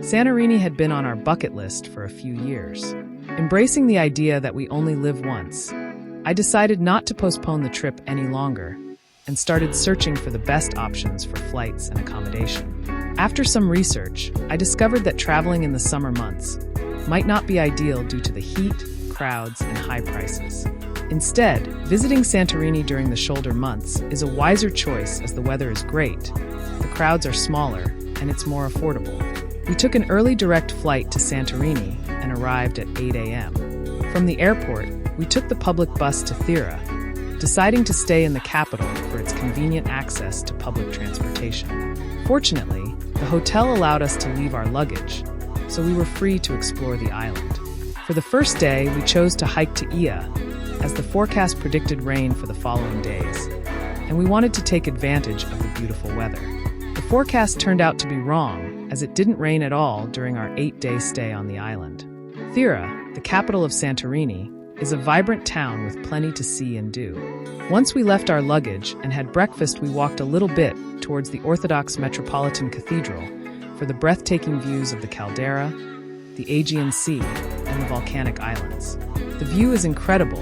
Santorini had been on our bucket list for a few years. Embracing the idea that we only live once, I decided not to postpone the trip any longer and started searching for the best options for flights and accommodation. After some research, I discovered that traveling in the summer months might not be ideal due to the heat, crowds, and high prices. Instead, visiting Santorini during the shoulder months is a wiser choice as the weather is great, the crowds are smaller, and it's more affordable. We took an early direct flight to Santorini and arrived at 8 a.m. From the airport, we took the public bus to Thira, deciding to stay in the capital for its convenient access to public transportation. Fortunately, the hotel allowed us to leave our luggage, so we were free to explore the island. For the first day, we chose to hike to Oia, as the forecast predicted rain for the following days, and we wanted to take advantage of the beautiful weather. The forecast turned out to be wrong, as it didn't rain at all during our 8-day stay on the island. Thira, the capital of Santorini, is a vibrant town with plenty to see and do. Once we left our luggage and had breakfast, we walked a little bit towards the Orthodox Metropolitan Cathedral for the breathtaking views of the caldera, the Aegean Sea, and the volcanic islands. The view is incredible,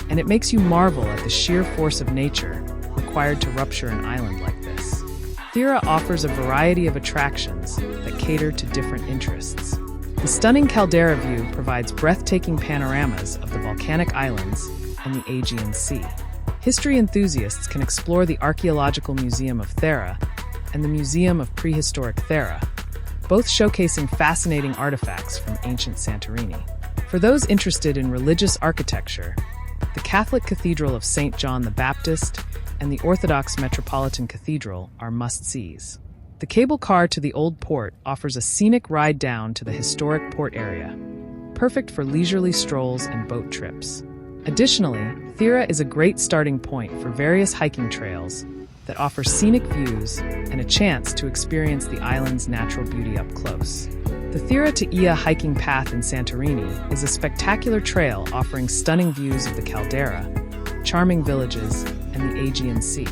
and it makes you marvel at the sheer force of nature required to rupture an island like this. Thira offers a variety of attractions that cater to different interests. The stunning caldera-view provides breathtaking panoramas of the volcanic islands and the Aegean Sea. History enthusiasts can explore the Archaeological Museum of Thira and the Museum of Prehistoric Thira, both showcasing fascinating artifacts from ancient Santorini. For those interested in religious architecture, the Catholic Cathedral of St. John the Baptist and the Orthodox Metropolitan Cathedral are must-sees. The cable car to the Old Port offers a scenic ride down to the historic port area, perfect for leisurely strolls and boat trips. Additionally, Thira is a great starting point for various hiking trails that offer scenic views and a chance to experience the island's natural beauty up close. The Thira to Oia hiking path in Santorini is a spectacular trail offering stunning views of the caldera, charming villages, and the Aegean Sea.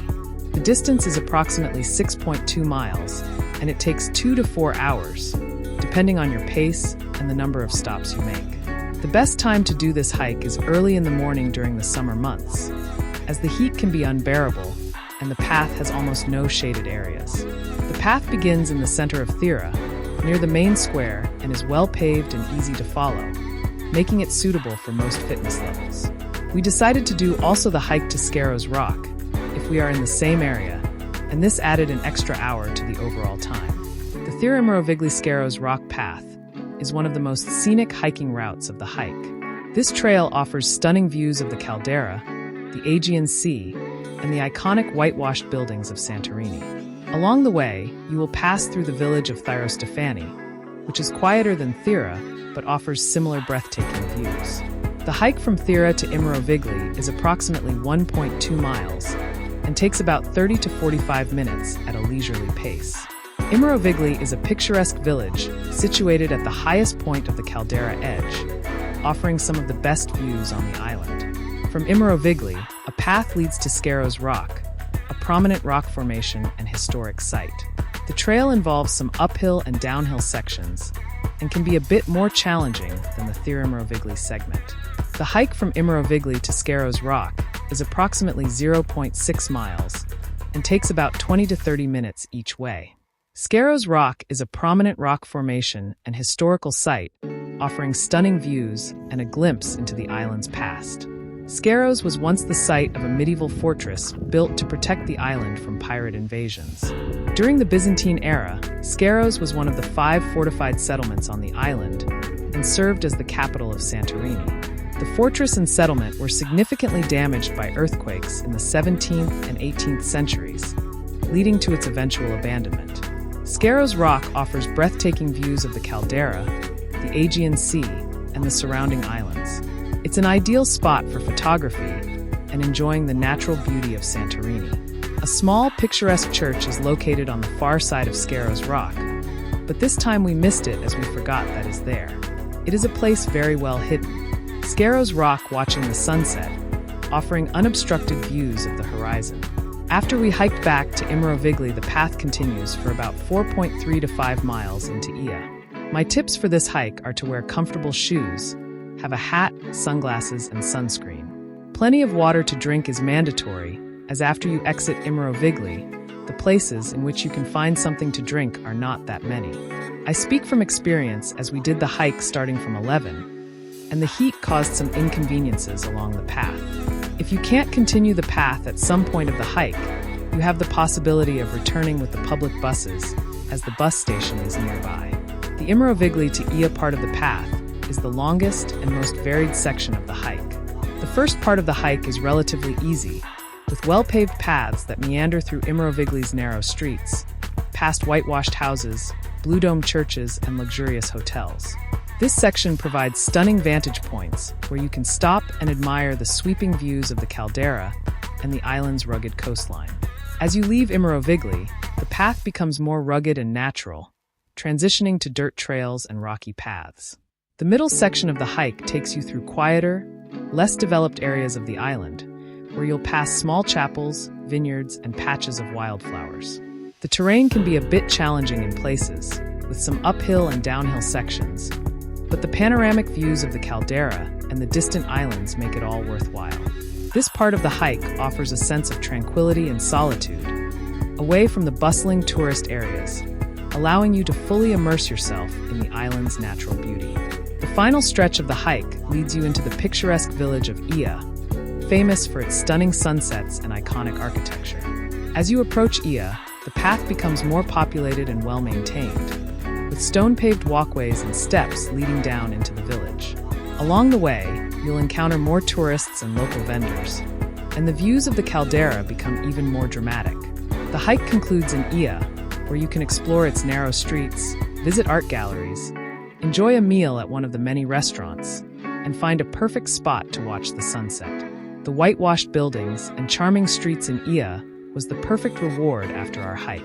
The distance is approximately 6.2 miles, and it takes 2 to 4 hours, depending on your pace and the number of stops you make. The best time to do this hike is early in the morning during the summer months, as the heat can be unbearable and the path has almost no shaded areas. The path begins in the center of Thira, near the main square, and is well paved and easy to follow, making it suitable for most fitness levels. We decided to do also the hike to Skaros Rock, if we are in the same area, and this added an extra hour to the overall time. The Thira Skaros Rock Path is one of the most scenic hiking routes of the hike. This trail offers stunning views of the caldera, the Aegean Sea, and the iconic whitewashed buildings of Santorini. Along the way, you will pass through the village of Thirassia, which is quieter than Thira, but offers similar breathtaking views. The hike from Thira to Amoudi is approximately 1.2 miles and takes about 30 to 45 minutes at a leisurely pace. Amoudi is a picturesque village situated at the highest point of the caldera edge, offering some of the best views on the island. From Amoudi, a path leads to Skaros Rock, a prominent rock formation and historic site. The trail involves some uphill and downhill sections and can be a bit more challenging than the Thira Amoudi segment. The hike from Amoudi to Skaros Rock is approximately 0.6 miles and takes about 20 to 30 minutes each way. Skaros Rock is a prominent rock formation and historical site, offering stunning views and a glimpse into the island's past. Skaros was once the site of a medieval fortress built to protect the island from pirate invasions. During the Byzantine era, Skaros was one of the 5 fortified settlements on the island and served as the capital of Santorini. The fortress and settlement were significantly damaged by earthquakes in the 17th and 18th centuries, leading to its eventual abandonment. Skaros Rock offers breathtaking views of the caldera, the Aegean Sea, and the surrounding islands. It's an ideal spot for photography and enjoying the natural beauty of Santorini. A small, picturesque church is located on the far side of Skaros Rock, but this time we missed it as we forgot that it's there. It is a place very well hidden. Skaros Rock watching the sunset, offering unobstructed views of the horizon. After we hiked back to Amoudi, the path continues for about 4.3 to 5 miles into Oia. My tips for this hike are to wear comfortable shoes, have a hat, sunglasses, and sunscreen. Plenty of water to drink is mandatory, as after you exit Amoudi, the places in which you can find something to drink are not that many. I speak from experience as we did the hike starting from 11, and the heat caused some inconveniences along the path. If you can't continue the path at some point of the hike, you have the possibility of returning with the public buses, as the bus station is nearby. The Amoudi to Oia part of the path is the longest and most varied section of the hike. The first part of the hike is relatively easy, with well-paved paths that meander through Amoudi's narrow streets, past whitewashed houses, blue-domed churches, and luxurious hotels. This section provides stunning vantage points where you can stop and admire the sweeping views of the caldera and the island's rugged coastline. As you leave Amoudi, the path becomes more rugged and natural, transitioning to dirt trails and rocky paths. The middle section of the hike takes you through quieter, less developed areas of the island, where you'll pass small chapels, vineyards, and patches of wildflowers. The terrain can be a bit challenging in places, with some uphill and downhill sections, but the panoramic views of the caldera and the distant islands make it all worthwhile. This part of the hike offers a sense of tranquility and solitude, away from the bustling tourist areas, allowing you to fully immerse yourself in the island's natural beauty. The final stretch of the hike leads you into the picturesque village of Oia, famous for its stunning sunsets and iconic architecture. As you approach Oia, the path becomes more populated and well-maintained, with stone-paved walkways and steps leading down into the village. Along the way, you'll encounter more tourists and local vendors, and the views of the caldera become even more dramatic. The hike concludes in Oia, where you can explore its narrow streets, visit art galleries, enjoy a meal at one of the many restaurants, and find a perfect spot to watch the sunset. The whitewashed buildings and charming streets in Oia was the perfect reward after our hike.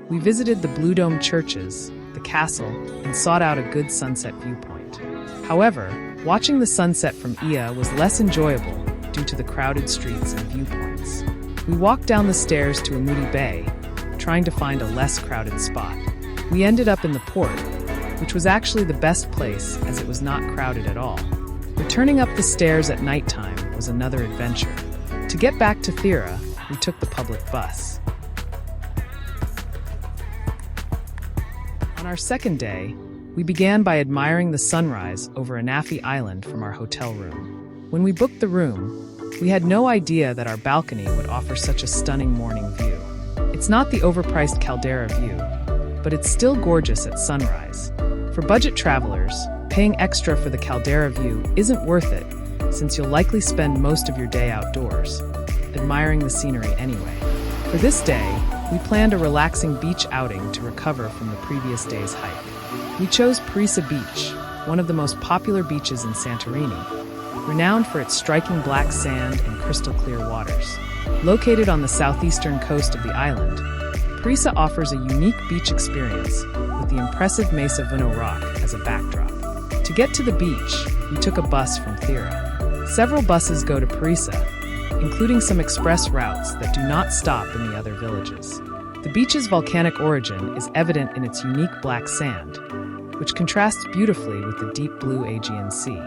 We visited the blue-domed churches, the castle, and sought out a good sunset viewpoint. However, watching the sunset from Oia was less enjoyable due to the crowded streets and viewpoints. We walked down the stairs to Amoudi Bay, trying to find a less crowded spot. We ended up in the port, which was actually the best place as it was not crowded at all. Returning up the stairs at nighttime was another adventure. To get back to Thira, we took the public bus. On our second day, we began by admiring the sunrise over Anafi Island from our hotel room. When we booked the room, we had no idea that our balcony would offer such a stunning morning view. It's not the overpriced caldera-view, but it's still gorgeous at sunrise. For budget travelers, paying extra for the caldera-view isn't worth it, since you'll likely spend most of your day outdoors, admiring the scenery anyway. For this day, we planned a relaxing beach outing to recover from the previous day's hike. We chose Perissa Beach, one of the most popular beaches in Santorini, renowned for its striking black sand and crystal-clear waters. Located on the southeastern coast of the island, Perissa offers a unique beach experience with the impressive Mesa Vuno rock as a backdrop. To get to the beach, we took a bus from Thira. Several buses go to Perissa, including some express routes that do not stop in the other villages. The beach's volcanic origin is evident in its unique black sand, which contrasts beautifully with the deep blue Aegean Sea.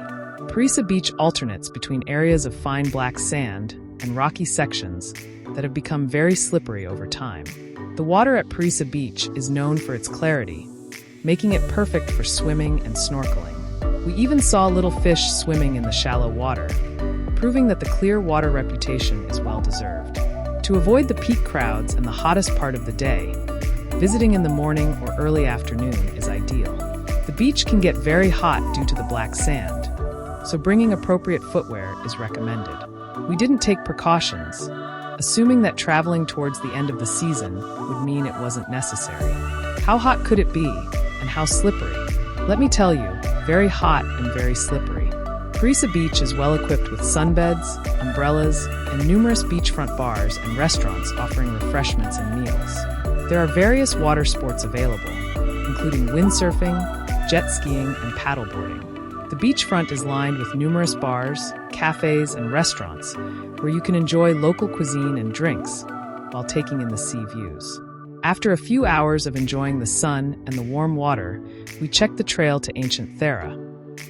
Perissa Beach alternates between areas of fine black sand and rocky sections that have become very slippery over time. The water at Perissa Beach is known for its clarity, making it perfect for swimming and snorkeling. We even saw little fish swimming in the shallow water, proving that the clear water reputation is well-deserved. To avoid the peak crowds and the hottest part of the day, visiting in the morning or early afternoon is ideal. The beach can get very hot due to the black sand, so bringing appropriate footwear is recommended. We didn't take precautions, assuming that traveling towards the end of the season would mean it wasn't necessary. How hot could it be, and how slippery? Let me tell you, very hot and very slippery. Perissa Beach is well equipped with sunbeds, umbrellas, and numerous beachfront bars and restaurants offering refreshments and meals. There are various water sports available, including windsurfing, jet skiing, and paddleboarding. The beachfront is lined with numerous bars, cafes, and restaurants where you can enjoy local cuisine and drinks while taking in the sea views. After a few hours of enjoying the sun and the warm water, we checked the trail to ancient Thira,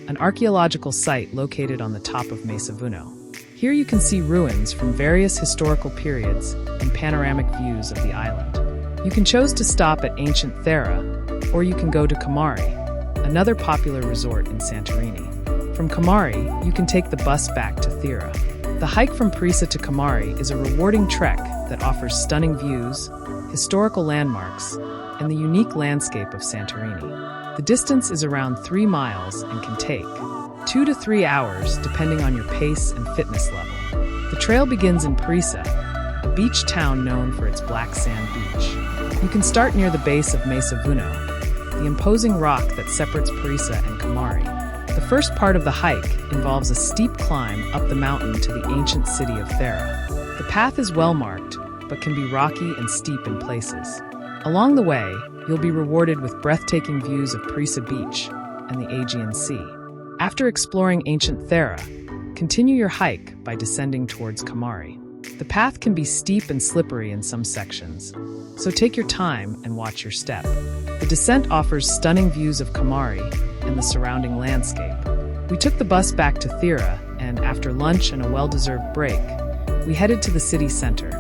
an archaeological site located on the top of Mesa Vuno. Here you can see ruins from various historical periods and panoramic views of the island. You can choose to stop at ancient Thira, or you can go to Kamari, another popular resort in Santorini. From Kamari, you can take the bus back to Thira. The hike from Perissa to Kamari is a rewarding trek that offers stunning views, historical landmarks, and the unique landscape of Santorini. The distance is around 3 miles and can take 2 to 3 hours depending on your pace and fitness level. The trail begins in Perissa, a beach town known for its black sand beach. You can start near the base of Mesa Vuno, the imposing rock that separates Perissa and Kamari. The first part of the hike involves a steep climb up the mountain to the ancient city of Thira. The path is well marked, but can be rocky and steep in places. Along the way, you'll be rewarded with breathtaking views of Perissa Beach and the Aegean Sea. After exploring ancient Thira, continue your hike by descending towards Kamari. The path can be steep and slippery in some sections, so take your time and watch your step. The descent offers stunning views of Kamari and the surrounding landscape. We took the bus back to Thira, and after lunch and a well-deserved break, we headed to the city center,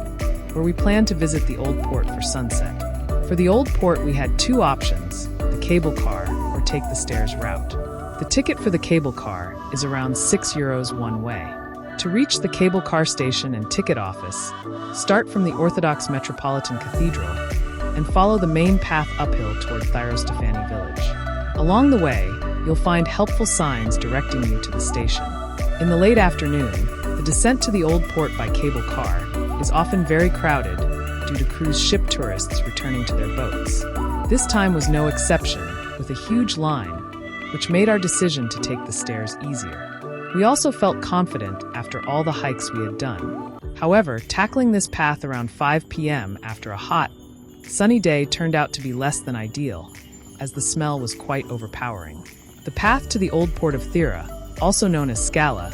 where we planned to visit the old port for sunset. For the old port, we had 2 options, the cable car or take the stairs route. The ticket for the cable car is around €6 one way. To reach the cable car station and ticket office, start from the Orthodox Metropolitan Cathedral and follow the main path uphill toward Thirassia village. Along the way, you'll find helpful signs directing you to the station. In the late afternoon, the descent to the old port by cable car is often very crowded due to cruise ship tourists returning to their boats. This time was no exception, with a huge line, which made our decision to take the stairs easier. We also felt confident after all the hikes we had done. However, tackling this path around 5 p.m. after a hot, sunny day turned out to be less than ideal, as the smell was quite overpowering. The path to the old port of Thira, also known as Scala,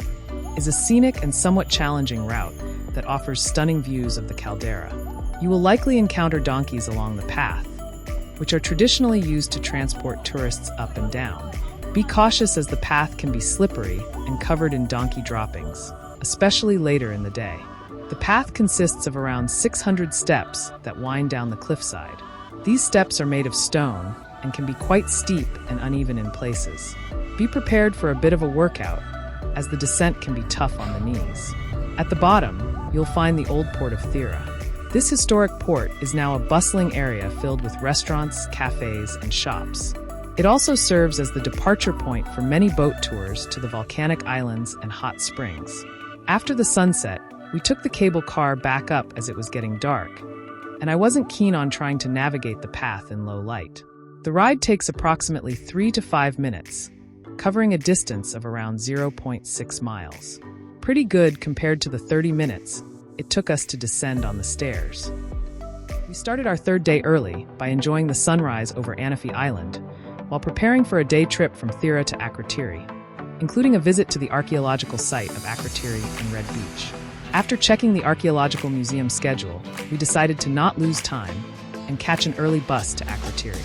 is a scenic and somewhat challenging route that offers stunning views of the caldera. You will likely encounter donkeys along the path, which are traditionally used to transport tourists up and down. Be cautious as the path can be slippery and covered in donkey droppings, especially later in the day. The path consists of around 600 steps that wind down the cliffside. These steps are made of stone and can be quite steep and uneven in places. Be prepared for a bit of a workout, as the descent can be tough on the knees. At the bottom, you'll find the old port of Thira. This historic port is now a bustling area filled with restaurants, cafes, and shops. It also serves as the departure point for many boat tours to the volcanic islands and hot springs. After the sunset, we took the cable car back up as it was getting dark, and I wasn't keen on trying to navigate the path in low light. The ride takes approximately 3 to 5 minutes, covering a distance of around 0.6 miles. Pretty good compared to the 30 minutes it took us to descend on the stairs. We started our 3rd day early by enjoying the sunrise over Akrotiri Island, while preparing for a day trip from Thira to Akrotiri, including a visit to the archaeological site of Akrotiri and Red Beach. After checking the archaeological museum schedule, we decided to not lose time and catch an early bus to Akrotiri.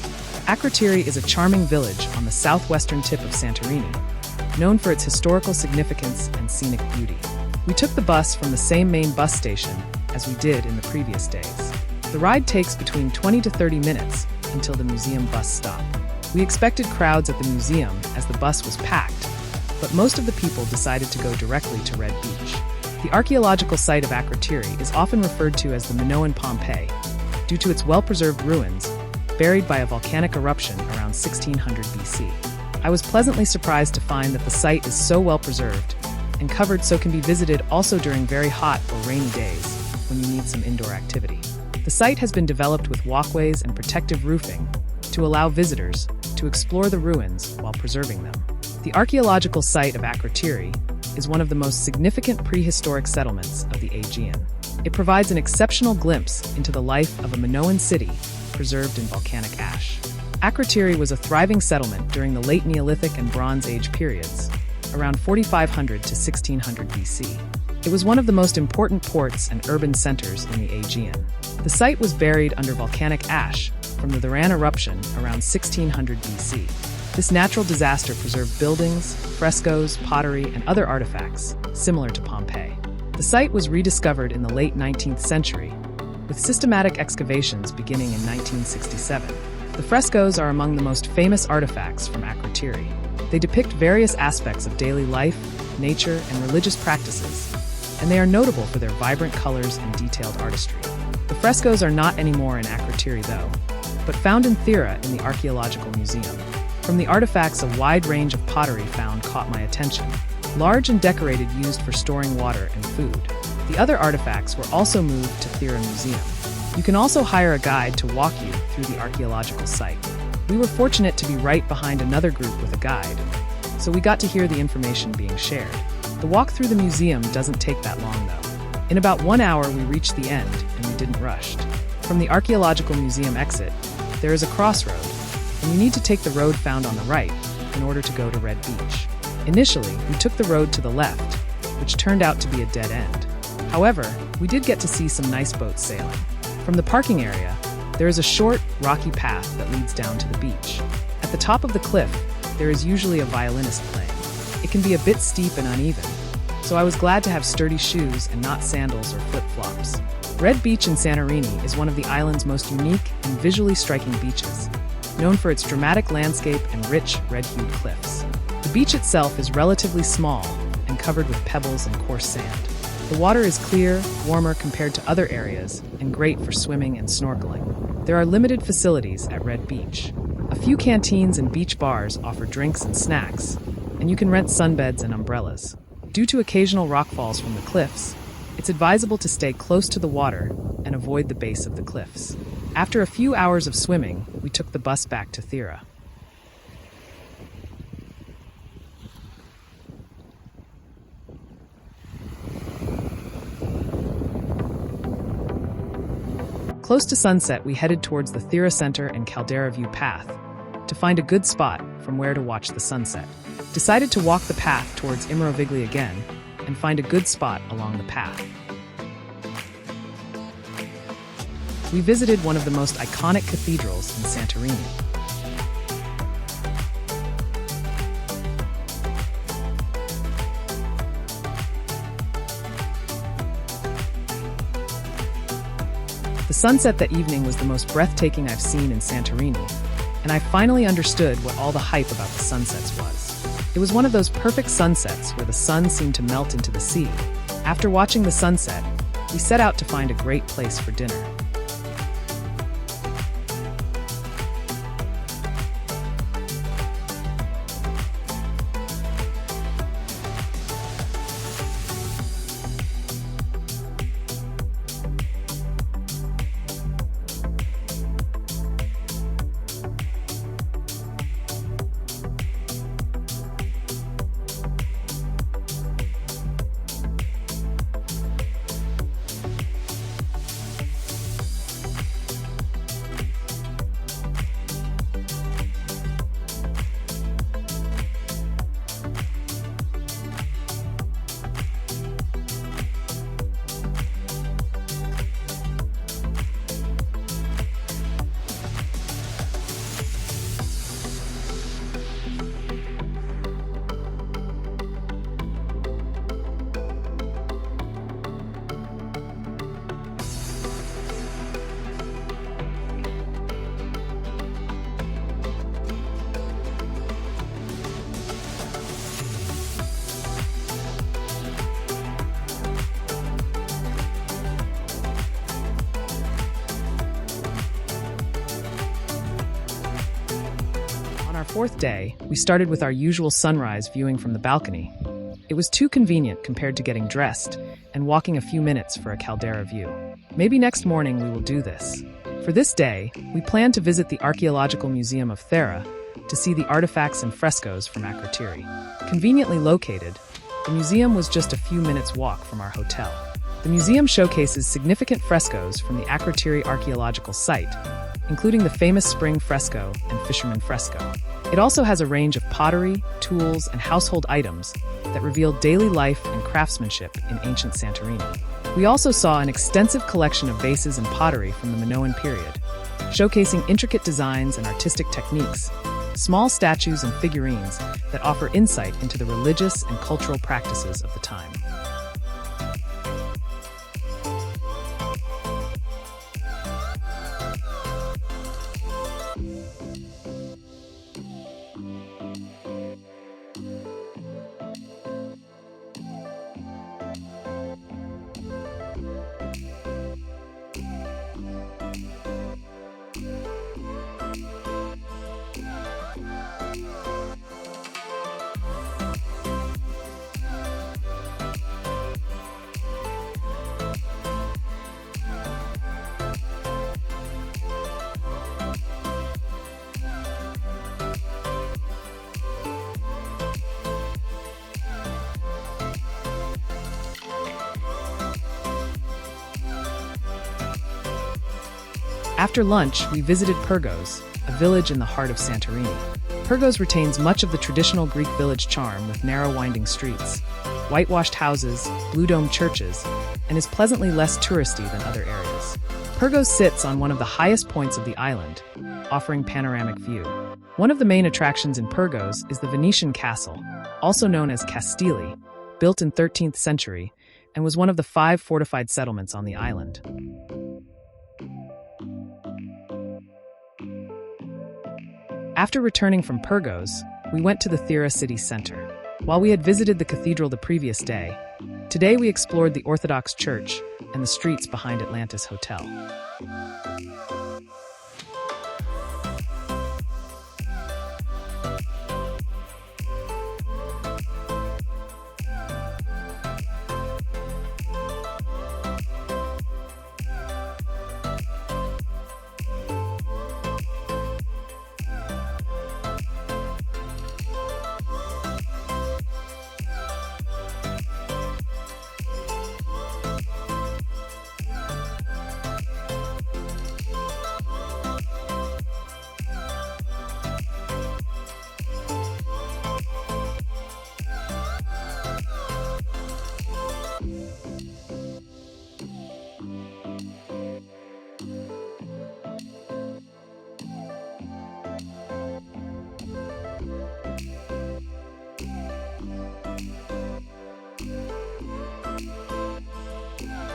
Akrotiri is a charming village on the southwestern tip of Santorini, known for its historical significance and scenic beauty. We took the bus from the same main bus station as we did in the previous days. The ride takes between 20 to 30 minutes until the museum bus stop. We expected crowds at the museum as the bus was packed, but most of the people decided to go directly to Red Beach. The archaeological site of Akrotiri is often referred to as the Minoan Pompeii, due to its well-preserved ruins, buried by a volcanic eruption around 1600 BC. I was pleasantly surprised to find that the site is so well preserved and covered so can be visited also during very hot or rainy days when you need some indoor activity. The site has been developed with walkways and protective roofing to allow visitors to explore the ruins while preserving them. The archaeological site of Akrotiri is one of the most significant prehistoric settlements of the Aegean. It provides an exceptional glimpse into the life of a Minoan city preserved in volcanic ash. Akrotiri was a thriving settlement during the late Neolithic and Bronze Age periods, around 4500 to 1600 BC. It was one of the most important ports and urban centers in the Aegean. The site was buried under volcanic ash from the Thirassia eruption around 1600 BC. This natural disaster preserved buildings, frescoes, pottery, and other artifacts, similar to Pompeii. The site was rediscovered in the late 19th century, with systematic excavations beginning in 1967. The frescoes are among the most famous artifacts from Akrotiri. They depict various aspects of daily life, nature, and religious practices, and they are notable for their vibrant colors and detailed artistry. The frescoes are not anymore in Akrotiri, though, but found in Fira in the Archaeological Museum. From the artifacts, a wide range of pottery found caught my attention, large and decorated, used for storing water and food. The other artifacts were also moved to Thira Museum. You can also hire a guide to walk you through the archaeological site. We were fortunate to be right behind another group with a guide, so we got to hear the information being shared. The walk through the museum doesn't take that long, though. In about 1 hour, we reached the end, and we didn't rush. From the Archaeological Museum exit, there is a crossroad, and you need to take the road found on the right in order to go to Red Beach. Initially, we took the road to the left, which turned out to be a dead end. However, we did get to see some nice boats sailing. From the parking area, there is a short, rocky path that leads down to the beach. At the top of the cliff, there is usually a violinist playing. It can be a bit steep and uneven, so I was glad to have sturdy shoes and not sandals or flip-flops. Red Beach in Santorini is one of the island's most unique and visually striking beaches, known for its dramatic landscape and rich, red-hued cliffs. The beach itself is relatively small and covered with pebbles and coarse sand. The water is clear, warmer compared to other areas, and great for swimming and snorkeling. There are limited facilities at Red Beach. A few canteens and beach bars offer drinks and snacks, and you can rent sunbeds and umbrellas. Due to occasional rockfalls from the cliffs, it's advisable to stay close to the water and avoid the base of the cliffs. After a few hours of swimming, we took the bus back to Thira. Close to sunset, we headed towards the Thira Center and caldera-view path to find a good spot from where to watch the sunset. Decided to walk the path towards Imrovigli again and find a good spot along the path. We visited one of the most iconic cathedrals in Santorini. The sunset that evening was the most breathtaking I've seen in Santorini, and I finally understood what all the hype about the sunsets was. It was one of those perfect sunsets where the sun seemed to melt into the sea. After watching the sunset, we set out to find a great place for dinner. On our fourth day, we started with our usual sunrise viewing from the balcony. It was too convenient compared to getting dressed and walking a few minutes for a caldera view. Maybe next morning we will do this. For this day, we plan to visit the Archaeological Museum of Thira to see the artifacts and frescoes from Akrotiri. Conveniently located, the museum was just a few minutes' walk from our hotel. The museum showcases significant frescoes from the Akrotiri Archaeological site, including the famous spring fresco and fisherman fresco. It also has a range of pottery, tools, and household items that reveal daily life and craftsmanship in ancient Santorini. We also saw an extensive collection of vases and pottery from the Minoan period, showcasing intricate designs and artistic techniques, small statues and figurines that offer insight into the religious and cultural practices of the time. After lunch, we visited Pyrgos, a village in the heart of Santorini. Pyrgos retains much of the traditional Greek village charm with narrow winding streets, whitewashed houses, blue-domed churches, and is pleasantly less touristy than other areas. Pyrgos sits on one of the highest points of the island, offering panoramic view. One of the main attractions in Pyrgos is the Venetian castle, also known as Castili, built in 13th century, and was one of the 5 fortified settlements on the island. After returning from Pyrgos, we went to the Thira city center. While we had visited the cathedral the previous day, today we explored the Orthodox Church and the streets behind Atlantis Hotel.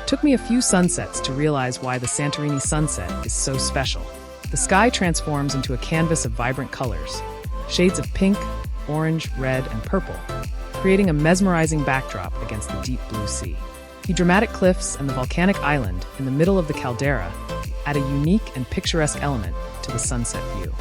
Took me a few sunsets to realize why the Santorini sunset is so special. The sky transforms into a canvas of vibrant colors, shades of pink, orange, red, and purple, creating a mesmerizing backdrop against the deep blue sea. The dramatic cliffs and the volcanic island in the middle of the caldera add a unique and picturesque element to the sunset view.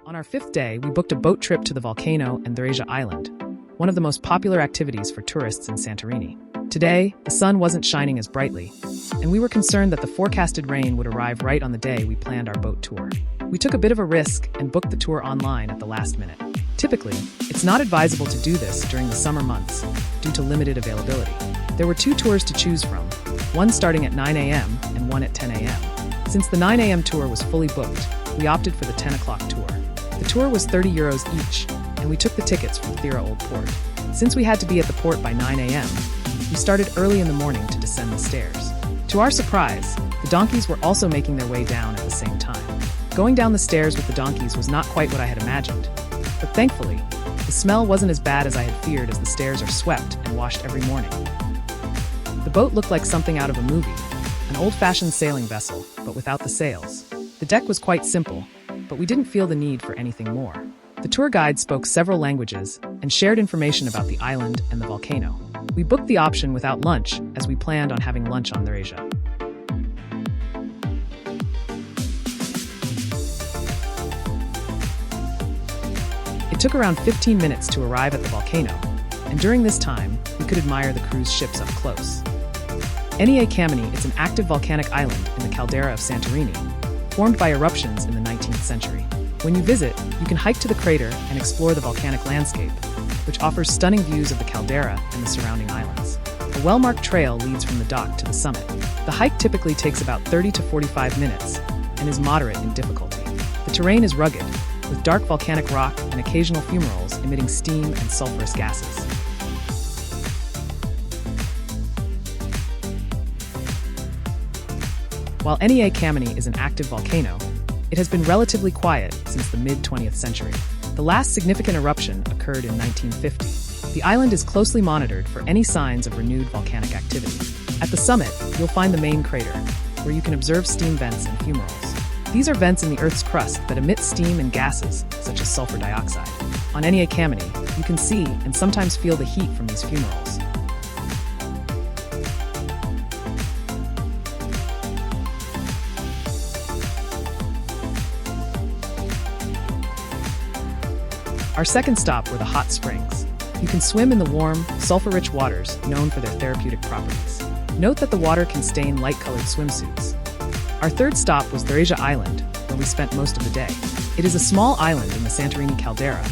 On our 5th day, we booked a boat trip to the Volcano and Thirassia Island, one of the most popular activities for tourists in Santorini. Today, the sun wasn't shining as brightly, and we were concerned that the forecasted rain would arrive right on the day we planned our boat tour. We took a bit of a risk and booked the tour online at the last minute. Typically, it's not advisable to do this during the summer months due to limited availability. There were 2 tours to choose from, one starting at 9 a.m. and one at 10 a.m. Since the 9 a.m. tour was fully booked, we opted for the 10 o'clock tour. The tour was €30 each, and we took the tickets from Thira Old Port. Since we had to be at the port by 9 a.m., we started early in the morning to descend the stairs. To our surprise, the donkeys were also making their way down at the same time. Going down the stairs with the donkeys was not quite what I had imagined, but thankfully, the smell wasn't as bad as I had feared, as the stairs are swept and washed every morning. The boat looked like something out of a movie, an old-fashioned sailing vessel, but without the sails. The deck was quite simple, but we didn't feel the need for anything more. The tour guide spoke several languages and shared information about the island and the volcano. We booked the option without lunch, as we planned on having lunch on Thirassia. It took around 15 minutes to arrive at the volcano, and during this time, we could admire the cruise ships up close. Oia Amoudi is an active volcanic island in the caldera of Santorini, formed by eruptions in the 19th century. When you visit, you can hike to the crater and explore the volcanic landscape, which offers stunning views of the caldera and the surrounding islands. A well-marked trail leads from the dock to the summit. The hike typically takes about 30 to 45 minutes and is moderate in difficulty. The terrain is rugged, with dark volcanic rock and occasional fumaroles emitting steam and sulfurous gases. While Oia Amoudi is an active volcano, it has been relatively quiet since the mid-20th century. The last significant eruption occurred in 1950. The island is closely monitored for any signs of renewed volcanic activity. At the summit, you'll find the main crater, where you can observe steam vents and fumaroles. These are vents in the Earth's crust that emit steam and gases, such as sulfur dioxide. On Oia Amoudi, you can see and sometimes feel the heat from these fumaroles. Our second stop were the hot springs. You can swim in the warm, sulfur-rich waters known for their therapeutic properties. Note that the water can stain light-colored swimsuits. Our third stop was Thirassia Island, where we spent most of the day. It is a small island in the Santorini caldera,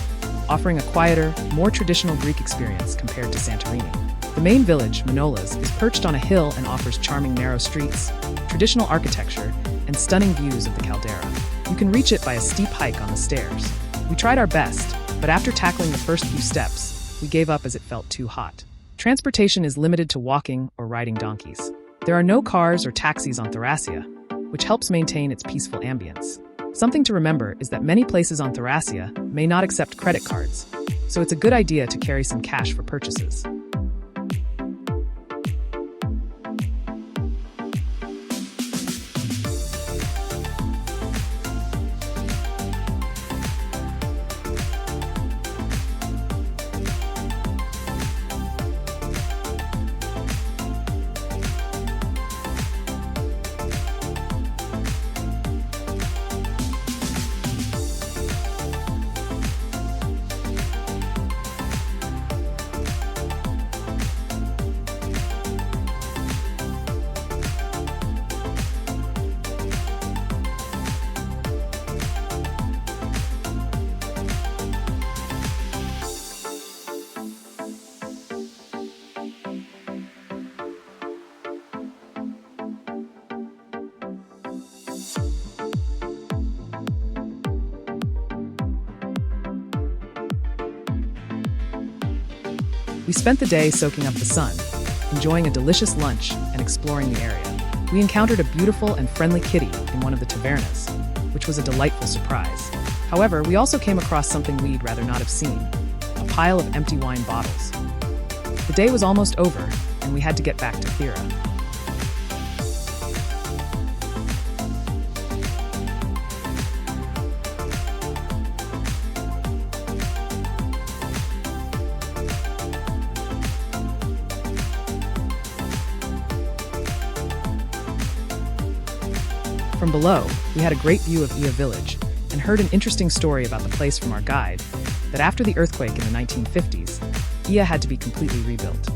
offering a quieter, more traditional Greek experience compared to Santorini. The main village, Manolas, is perched on a hill and offers charming narrow streets, traditional architecture, and stunning views of the caldera. You can reach it by a steep hike on the stairs. We tried our best, but after tackling the first few steps, we gave up as it felt too hot. Transportation is limited to walking or riding donkeys. There are no cars or taxis on Thirassia, which helps maintain its peaceful ambience. Something to remember is that many places on Thirassia may not accept credit cards, so it's a good idea to carry some cash for purchases. We spent the day soaking up the sun, enjoying a delicious lunch and exploring the area. We encountered a beautiful and friendly kitty in one of the tavernas, which was a delightful surprise. However, we also came across something we'd rather not have seen, a pile of empty wine bottles. The day was almost over, and we had to get back to Fira. From below, we had a great view of Oia village and heard an interesting story about the place from our guide, that after the earthquake in the 1950s, Oia had to be completely rebuilt.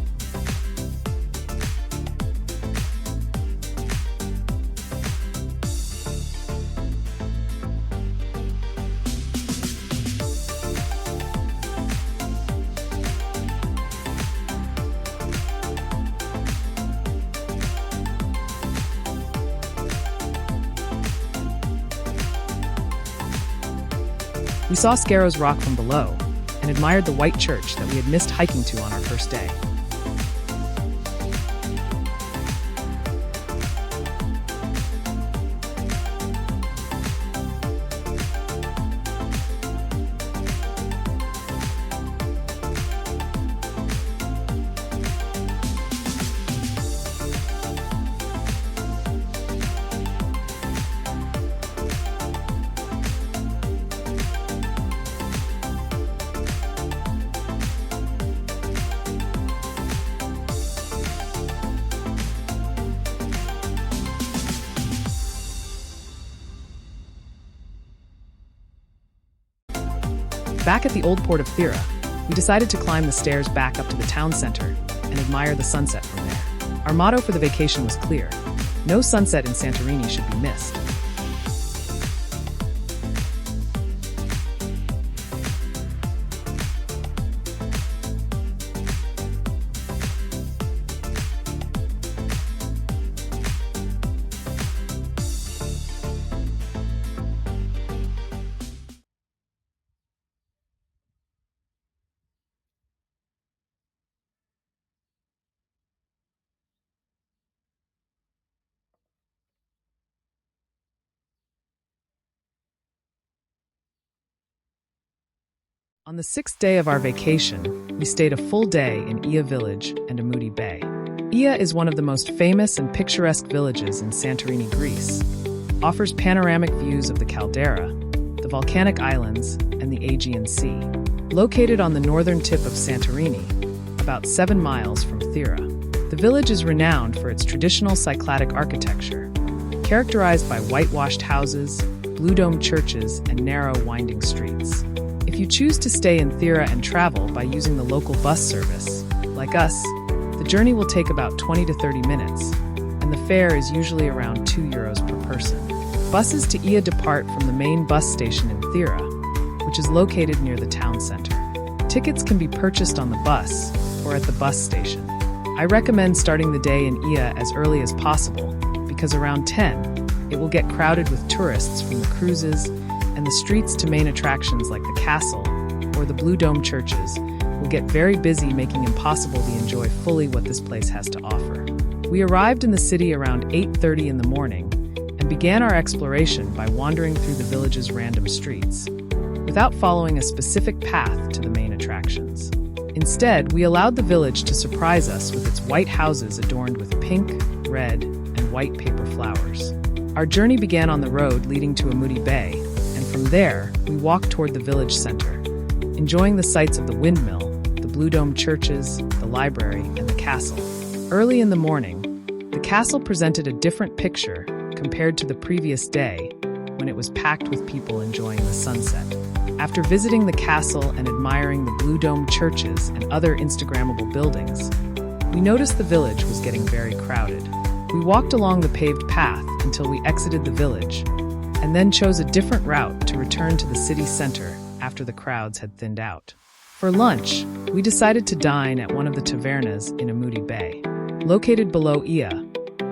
We saw Skaros rock from below and admired the white church that we had missed hiking to on our first day. Back at the old port of Thira, we decided to climb the stairs back up to the town center and admire the sunset from there. Our motto for the vacation was clear: no sunset in Santorini should be missed. On the 6th day of our vacation, we stayed a full day in Oia village and Amoudi Bay. Oia is one of the most famous and picturesque villages in Santorini, Greece. Offers panoramic views of the caldera, the volcanic islands, and the Aegean Sea. Located on the northern tip of Santorini, about 7 miles from Thira, the village is renowned for its traditional Cycladic architecture, characterized by whitewashed houses, blue-domed churches, and narrow, winding streets. If you choose to stay in Thira and travel by using the local bus service, like us, the journey will take about 20 to 30 minutes, and the fare is usually around €2 per person. Buses to Oia depart from the main bus station in Thira, which is located near the town center. Tickets can be purchased on the bus or at the bus station. I recommend starting the day in Oia as early as possible, because around 10, it will get crowded with tourists from the cruises, and the streets to main attractions like the castle or the blue dome churches will get very busy, making impossible to enjoy fully what this place has to offer. We arrived in the city around 8:30 in the morning and began our exploration by wandering through the village's random streets, without following a specific path to the main attractions. Instead, we allowed the village to surprise us with its white houses adorned with pink, red, and white paper flowers. Our journey began on the road leading to Amoudi Bay, and from there, we walked toward the village center, enjoying the sights of the windmill, the blue dome churches, the library, and the castle. Early in the morning, the castle presented a different picture compared to the previous day, when it was packed with people enjoying the sunset. After visiting the castle and admiring the blue dome churches and other Instagrammable buildings, we noticed the village was getting very crowded. We walked along the paved path until we exited the village, and then chose a different route to return to the city center after the crowds had thinned out. For lunch, we decided to dine at one of the tavernas in Amoudi Bay. Located below Oia,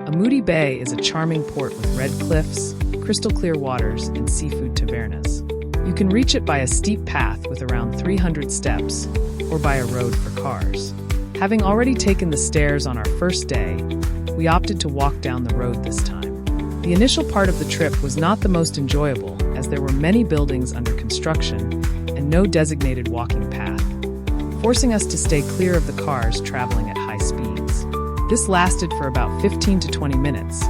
Amoudi Bay is a charming port with red cliffs, crystal clear waters, and seafood tavernas. You can reach it by a steep path with around 300 steps, or by a road for cars. Having already taken the stairs on our first day, we opted to walk down the road this time. The initial part of the trip was not the most enjoyable, as there were many buildings under construction and no designated walking path, forcing us to stay clear of the cars traveling at high speeds. This lasted for about 15 to 20 minutes,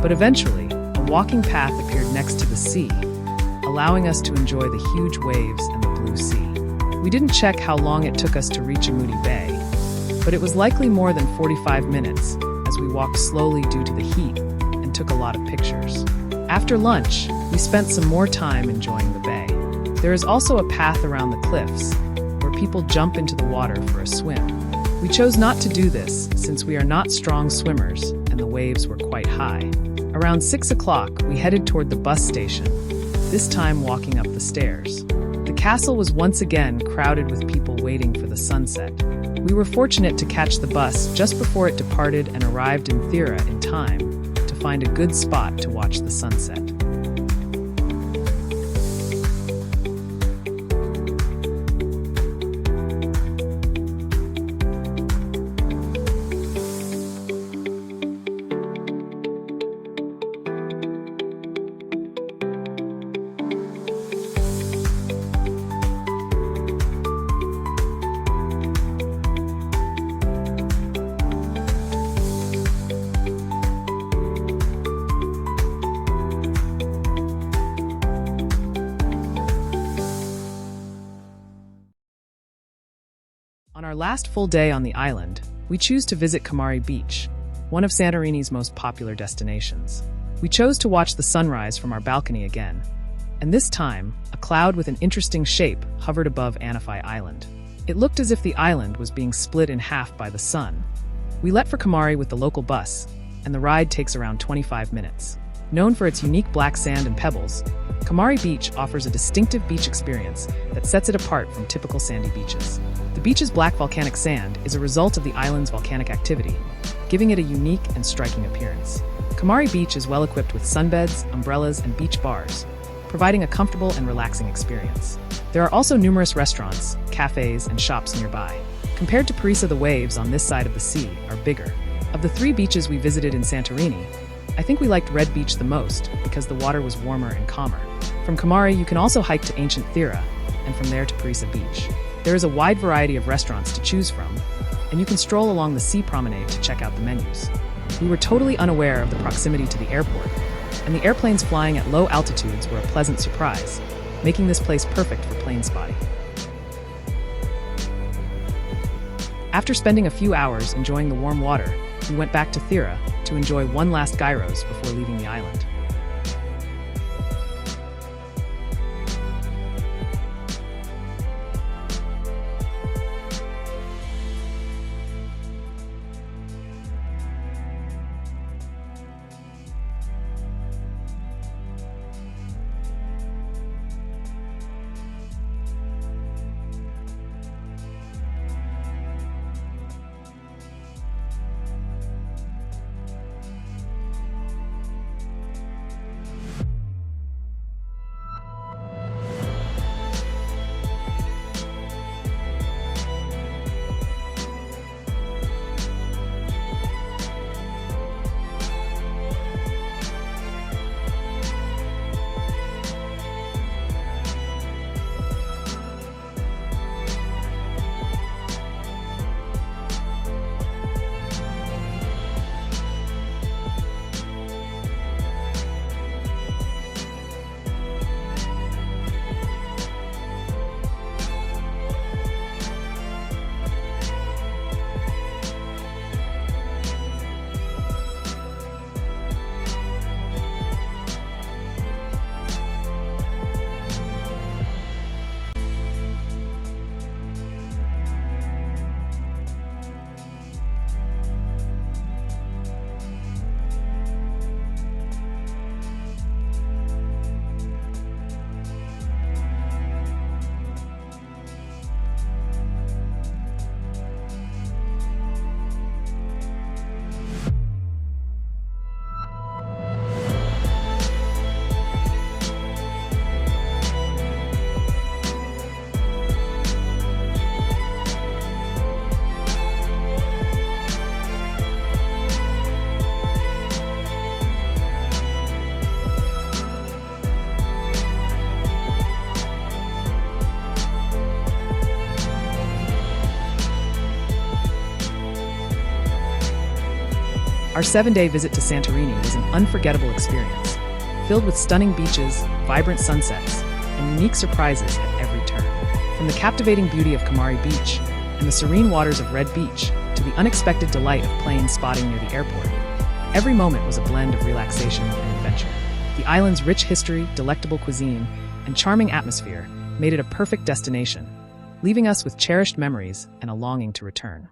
but eventually, a walking path appeared next to the sea, allowing us to enjoy the huge waves and the blue sea. We didn't check how long it took us to reach Amoudi Bay, but it was likely more than 45 minutes, as we walked slowly due to the heat and took a lot of pictures. After lunch, we spent some more time enjoying the bay. There is also a path around the cliffs, where people jump into the water for a swim. We chose not to do this since we are not strong swimmers and the waves were quite high. Around 6 o'clock, we headed toward the bus station, this time walking up the stairs. The castle was once again crowded with people waiting for the sunset. We were fortunate to catch the bus just before it departed and arrived in Thira in time to find a good spot to watch the sunset. On our last full day on the island, we choose to visit Kamari Beach, one of Santorini's most popular destinations. We chose to watch the sunrise from our balcony again, and this time, a cloud with an interesting shape hovered above Anifi Island. It looked as if the island was being split in half by the sun. We left for Kamari with the local bus, and the ride takes around 25 minutes. Known for its unique black sand and pebbles, Kamari Beach offers a distinctive beach experience that sets it apart from typical sandy beaches. The beach's black volcanic sand is a result of the island's volcanic activity, giving it a unique and striking appearance. Kamari Beach is well equipped with sunbeds, umbrellas, and beach bars, providing a comfortable and relaxing experience. There are also numerous restaurants, cafes, and shops nearby. Compared to Perissa, the waves on this side of the sea are bigger. Of the 3 beaches we visited in Santorini, I think we liked Red Beach the most because the water was warmer and calmer. From Kamari, you can also hike to ancient Thira, and from there to Perissa Beach. There is a wide variety of restaurants to choose from, and you can stroll along the sea promenade to check out the menus. We were totally unaware of the proximity to the airport, and the airplanes flying at low altitudes were a pleasant surprise, making this place perfect for plane spotting. After spending a few hours enjoying the warm water, we went back to Thira to enjoy one last gyros before leaving the island. Our 7-day visit to Santorini was an unforgettable experience, filled with stunning beaches, vibrant sunsets, and unique surprises at every turn. From the captivating beauty of Kamari Beach and the serene waters of Red Beach to the unexpected delight of plane spotting near the airport, every moment was a blend of relaxation and adventure. The island's rich history, delectable cuisine, and charming atmosphere made it a perfect destination, leaving us with cherished memories and a longing to return.